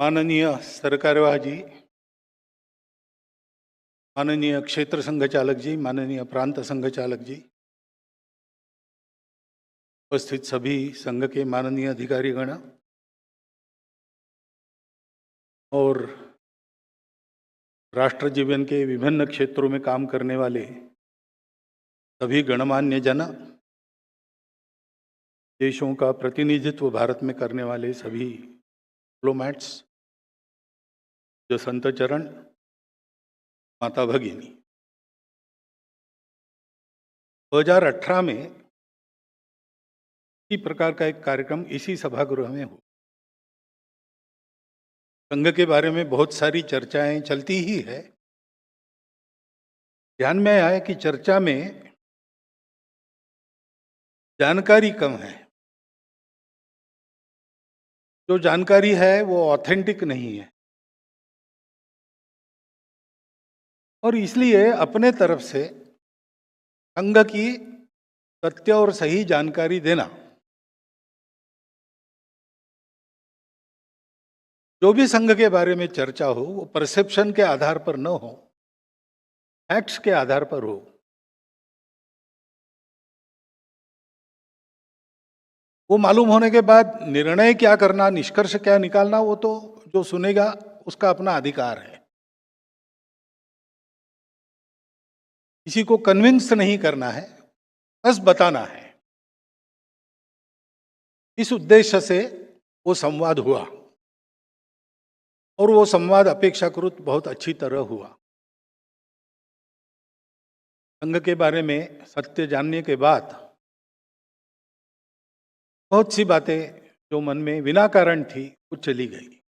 माननीय सरकारवाह जी, माननीय क्षेत्र संघ चालक जी, माननीय प्रांत संघ चालक जी, उपस्थित सभी संघ के माननीय अधिकारीगण और राष्ट्र जीवन के विभिन्न क्षेत्रों में काम करने वाले सभी गणमान्य जन, देशों का प्रतिनिधित्व भारत में करने वाले सभी डिप्लोमैट्स, जो संत चरण, माता भगिनी, 2018 में इसी प्रकार का एक कार्यक्रम इसी सभागृह में हो। संघ के बारे में बहुत सारी चर्चाएं चलती ही है। ध्यान में आया कि चर्चा में जानकारी कम है। जो जानकारी है वो ऑथेंटिक नहीं है, और इसलिए अपने तरफ से संघ की सत्य और सही जानकारी देना, जो भी संघ के बारे में चर्चा हो वो परसेप्शन के आधार पर न हो, फैक्ट्स के आधार पर हो। वो मालूम होने के बाद निर्णय क्या करना, निष्कर्ष क्या निकालना, वो तो जो सुनेगा उसका अपना अधिकार है। किसी को कन्विंस नहीं करना है, बस बताना है। इस उद्देश्य से वो संवाद हुआ, और वो संवाद अपेक्षाकृत बहुत अच्छी तरह हुआ। संघ के बारे में सत्य जानने के बाद बहुत सी बातें जो मन में बिना कारण थी वो चली गई।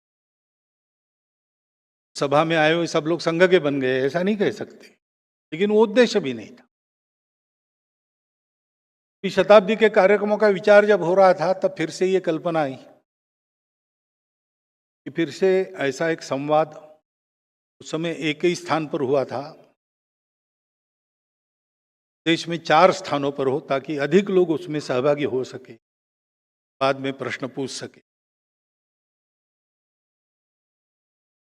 सभा में आए हुए सब लोग संघ के बन गए ऐसा नहीं कह सकते, लेकिन वो उद्देश्य भी नहीं था। इस शताब्दी के कार्यक्रमों का विचार जब हो रहा था तब फिर से ये कल्पना आई कि फिर से ऐसा एक संवाद उस समय एक ही स्थान पर हुआ था, देश में 4 स्थानों पर हो, ताकि अधिक लोग उसमें सहभागी हो सके, बाद में प्रश्न पूछ सके।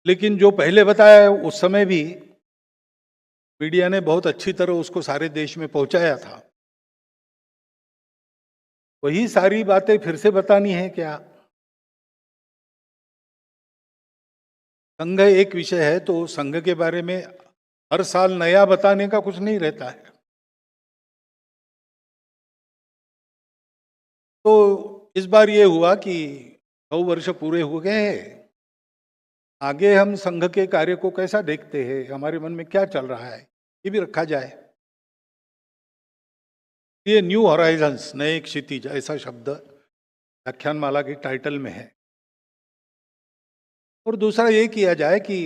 लेकिन जो पहले बताया उस समय भी मीडिया ने बहुत अच्छी तरह उसको सारे देश में पहुंचाया था। वही सारी बातें फिर से बतानी है क्या? संघ एक विषय है तो संघ के बारे में हर साल नया बताने का कुछ नहीं रहता है। तो इस बार ये हुआ कि 100 वर्ष पूरे हो गए हैं, आगे हम संघ के कार्य को कैसा देखते हैं, हमारे मन में क्या चल रहा है, ये भी रखा जाए। ये न्यू हॉराइजन्स, नए क्षितिज, ऐसा शब्द व्याख्यानमाला के टाइटल में है। और दूसरा ये किया जाए कि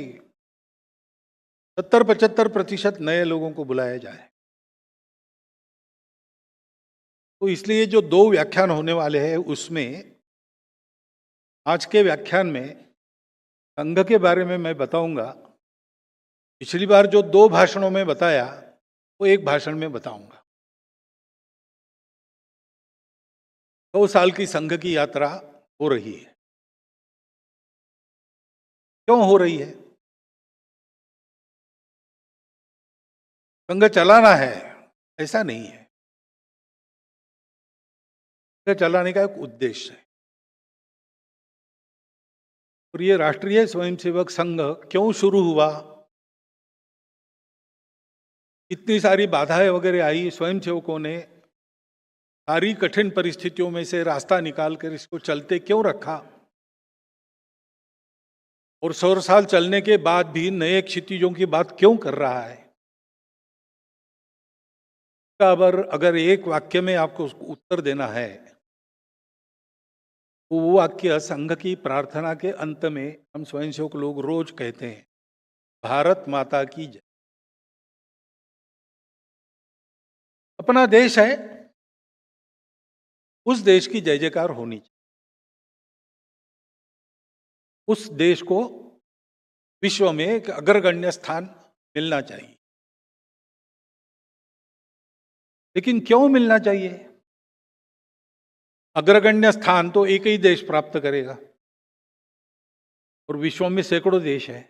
70-75% नए लोगों को बुलाया जाए। तो इसलिए जो 2 व्याख्यान होने वाले हैं उसमें आज के व्याख्यान में संघ के बारे में मैं बताऊंगा। पिछली बार जो 2 भाषणों में बताया वो एक भाषण में बताऊंगा। 2 साल की संघ की यात्रा हो रही है। क्यों हो रही है? संघ चलाना है ऐसा नहीं है, संघ चलाने का एक उद्देश्य है। और ये राष्ट्रीय स्वयंसेवक संघ क्यों शुरू हुआ, इतनी सारी बाधाएं वगैरह आई, स्वयंसेवकों ने सारी कठिन परिस्थितियों में से रास्ता निकालकर इसको चलते क्यों रखा, और 100 साल चलने के बाद भी नए क्षितिजों की बात क्यों कर रहा है। अगर एक वाक्य में आपको उसको उत्तर देना है तो वो वाक्य संघ की प्रार्थना के अंत में हम स्वयंसेवक लोग रोज कहते हैं, भारत माता की जय। अपना देश है, उस देश की जय जयकार होनी चाहिए, उस देश को विश्व में एक अग्रगण्य स्थान मिलना चाहिए। लेकिन क्यों मिलना चाहिए? अग्रगण्य स्थान तो एक ही देश प्राप्त करेगा। और विश्व में सैकड़ों देश है,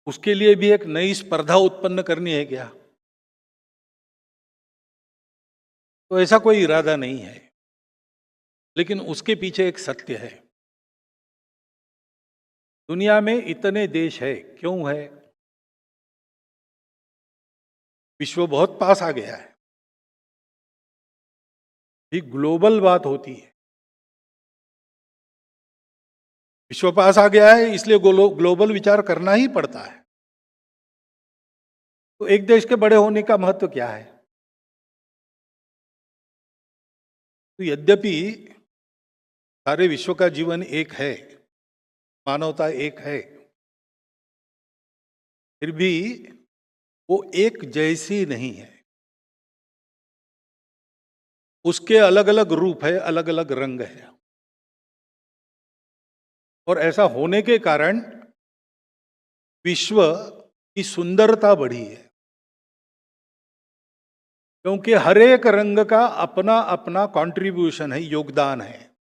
उसके लिए भी एक नई स्पर्धा उत्पन्न करनी है क्या? तो ऐसा कोई इरादा नहीं है, लेकिन उसके पीछे एक सत्य है। दुनिया में इतने देश है, क्यों है? विश्व बहुत पास आ गया है। ये ग्लोबल बात होती है। विश्व पास आ गया है, इसलिए ग्लोबल विचार करना ही पड़ता है। तो एक देश के बड़े होने का महत्व क्या है? तो यद्यपि सारे विश्व का जीवन एक है, मानवता एक है, फिर भी वो एक जैसी नहीं है। उसके अलग अलग रूप है, अलग अलग रंग है। और ऐसा होने के कारण विश्व की सुंदरता बढ़ी है, क्योंकि हर एक रंग का अपना अपना कंट्रीब्यूशन है, योगदान है।